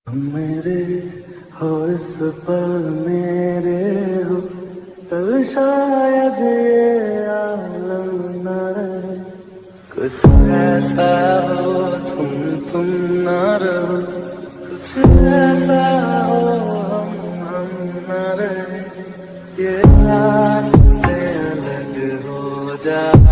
मेरे हो इस पल मेरे हो, कल शायद ये आलम न रहे। कुछ ऐसा हो तुम न रहो, कुछ ऐसा हो हम न रहे। ये रास्ते अलग हो जाए।